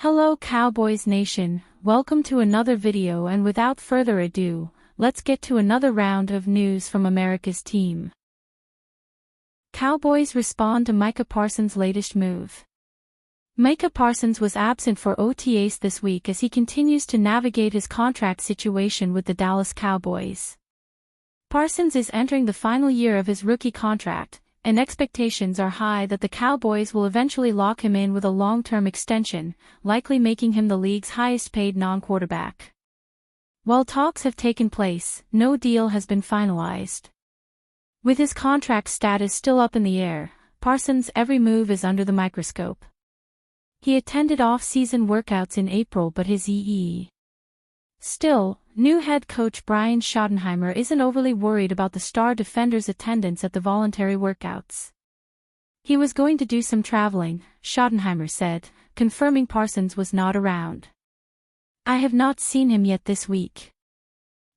Hello Cowboys Nation, welcome to another video, and without further ado, let's get to another round of news from America's team. Cowboys respond to Micah Parsons' latest move. Micah Parsons was absent for OTAs this week as he continues to navigate his contract situation with the Dallas Cowboys. Parsons is entering the final year of his rookie contract, and expectations are high that the Cowboys will eventually lock him in with a long-term extension, likely making him the league's highest-paid non-quarterback. While talks have taken place, no deal has been finalized. With his contract status still up in the air, Parsons' every move is under the microscope. He attended off-season workouts in April, but his EE. Still, new head coach Shodenheimer isn't overly worried about the star defender's attendance at the voluntary workouts. He was going to do some traveling, Shodenheimer said, confirming Parsons was not around. "I have not seen him yet this week.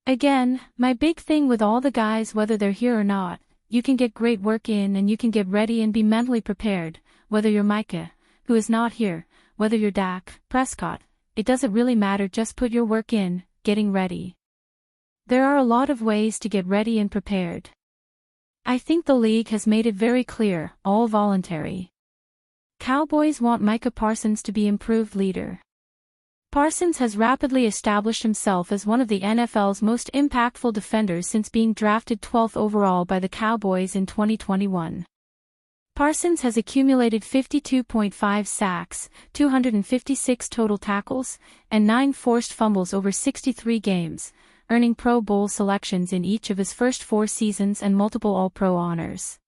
Again, my big thing with all the guys, whether they're here or not, you can get great work in and you can get ready and be mentally prepared, whether you're Micah, who is not here, whether you're Dak Prescott. It doesn't really matter, just put your work in, getting ready. There are a lot of ways to get ready and prepared. I think the league has made it very clear, all voluntary. Cowboys want Micah Parsons to be improved leader." Parsons has rapidly established himself as one of the NFL's most impactful defenders since being drafted 12th overall by the Cowboys in 2021. Parsons has accumulated 52.5 sacks, 256 total tackles, and 9 forced fumbles over 63 games, earning Pro Bowl selections in each of his first 4 seasons and multiple All-Pro honors.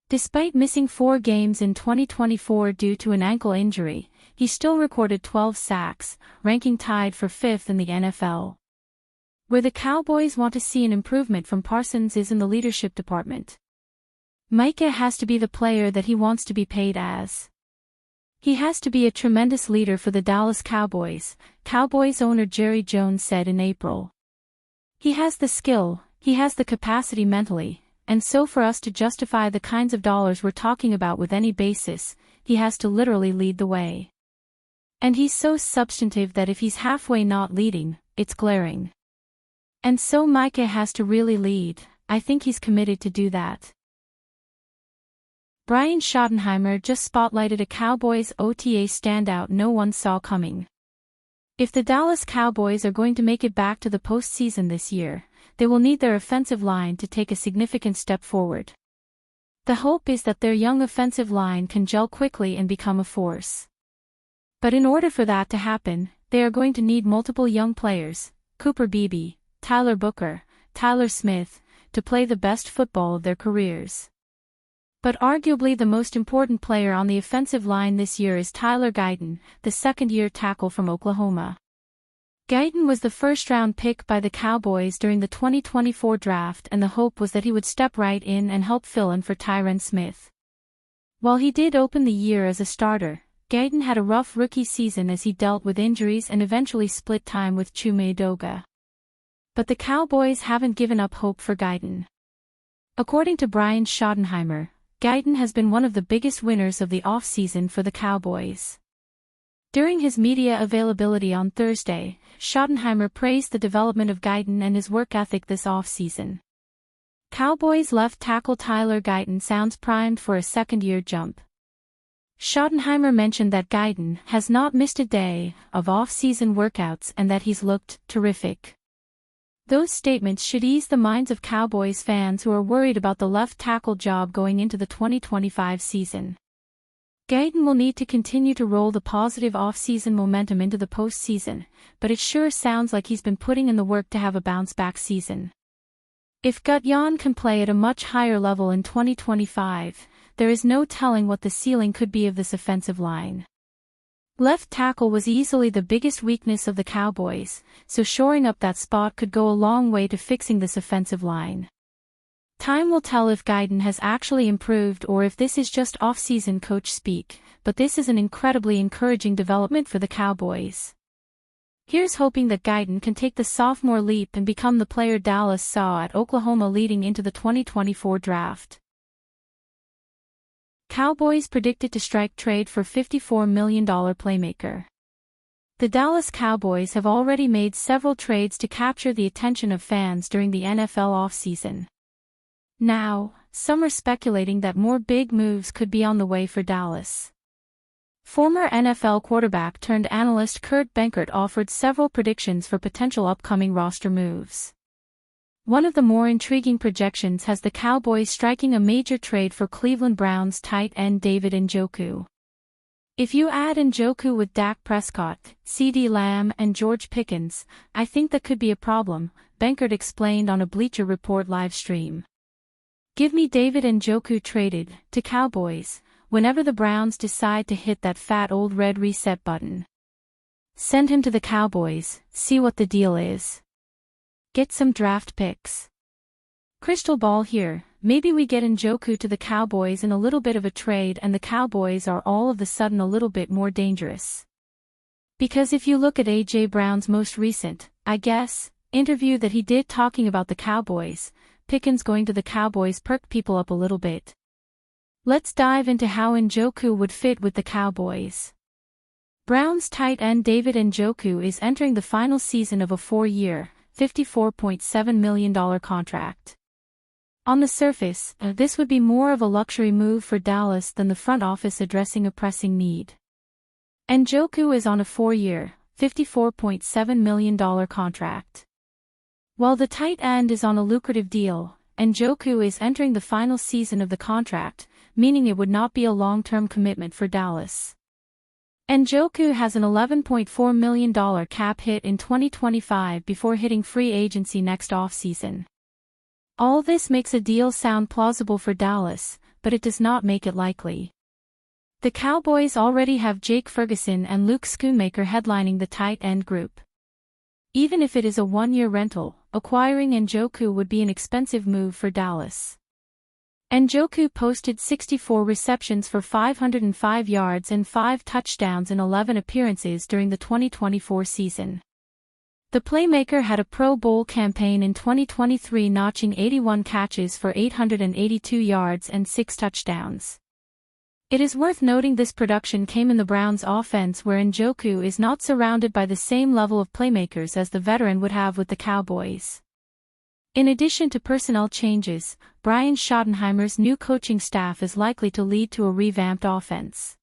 Despite missing 4 games in 2024 due to an ankle injury, he still recorded 12 sacks, ranking tied for 5th in the NFL. Where the Cowboys want to see an improvement from Parsons is in the leadership department. Micah has to be the player that he wants to be paid as. He has to be a tremendous leader for the Dallas Cowboys, Cowboys owner Jerry Jones said in April. "He has the skill, he has the capacity mentally, and so for us to justify the kinds of dollars we're talking about with any basis, he has to literally lead the way. And he's so substantive that if he's halfway not leading, it's glaring. And so Micah has to really lead. I think he's committed to do that." Shodenheimer just spotlighted a Cowboys OTA standout no one saw coming. If the Dallas Cowboys are going to make it back to the postseason this year, they will need their offensive line to take a significant step forward. The hope is that their young offensive line can gel quickly and become a force. But in order for that to happen, they are going to need multiple young players, Cooper Beebe, Tyler Booker, Tyler Smith, to play the best football of their careers. But arguably the most important player on the offensive line this year is Tyler Guyton, the second-year tackle from Oklahoma. Guyton was the first-round pick by the Cowboys during the 2024 draft, and the hope was that he would step right in and help fill in for Tyron Smith. While he did open the year as a starter, Guyton had a rough rookie season as he dealt with injuries and eventually split time with Chuma Edoga. But the Cowboys haven't given up hope for Guyton. According to Shodenheimer, Guyton has been one of the biggest winners of the offseason for the Cowboys. During his media availability on Thursday, Shodenheimer praised the development of Guyton and his work ethic this offseason. Cowboys left tackle Tyler Guyton sounds primed for a second-year jump. Shodenheimer mentioned that Guyton has not missed a day of off-season workouts and that he's looked terrific. Those statements should ease the minds of Cowboys fans who are worried about the left tackle job going into the 2025 season. Guyton will need to continue to roll the positive off-season momentum into the postseason, but it sure sounds like he's been putting in the work to have a bounce-back season. If Guyton can play at a much higher level in 2025, there is no telling what the ceiling could be of this offensive line. Left tackle was easily the biggest weakness of the Cowboys, so shoring up that spot could go a long way to fixing this offensive line. Time will tell if Guyton has actually improved or if this is just off-season coach speak, but this is an incredibly encouraging development for the Cowboys. Here's hoping that Guyton can take the sophomore leap and become the player Dallas saw at Oklahoma leading into the 2024 draft. Cowboys predicted to strike trade for $54 million Playmaker. The Dallas Cowboys have already made several trades to capture the attention of fans during the NFL offseason. Now, some are speculating that more big moves could be on the way for Dallas. Former NFL quarterback turned analyst Kurt Benkert offered several predictions for potential upcoming roster moves. One of the more intriguing projections has the Cowboys striking a major trade for Cleveland Browns tight end David Njoku. If you add Njoku with Dak Prescott, CeeDee Lamb and George Pickens, I think that could be a problem, Benkert explained on a Bleacher Report live stream. Give me David Njoku traded to Cowboys whenever the Browns decide to hit that fat old red reset button. Send him to the Cowboys, see what the deal is. Get some draft picks. Crystal ball here, maybe we get Njoku to the Cowboys in a little bit of a trade and the Cowboys are all of a sudden a little bit more dangerous. Because if you look at A.J. Brown's most recent, interview that he did talking about the Cowboys, Pickens going to the Cowboys perked people up a little bit. Let's dive into how Njoku would fit with the Cowboys. Browns tight end David Njoku is entering the final season of a 4-year, $54.7 million contract. On the surface, this would be more of a luxury move for Dallas than the front office addressing a pressing need. Njoku is on a 4-year, $54.7 million contract. While the tight end is on a lucrative deal, Njoku is entering the final season of the contract, meaning it would not be a long-term commitment for Dallas. Njoku has an $11.4 million cap hit in 2025 before hitting free agency next offseason. All this makes a deal sound plausible for Dallas, but it does not make it likely. The Cowboys already have Jake Ferguson and Luke Schoonmaker headlining the tight end group. Even if it is a 1-year rental, acquiring Njoku would be an expensive move for Dallas. Njoku posted 64 receptions for 505 yards and 5 touchdowns in 11 appearances during the 2024 season. The Playmaker had a Pro Bowl campaign in 2023 notching 81 catches for 882 yards and 6 touchdowns. It is worth noting this production came in the Browns' offense where Njoku is not surrounded by the same level of playmakers as the veteran would have with the Cowboys. In addition to personnel changes, Shodenheimer's new coaching staff is likely to lead to a revamped offense.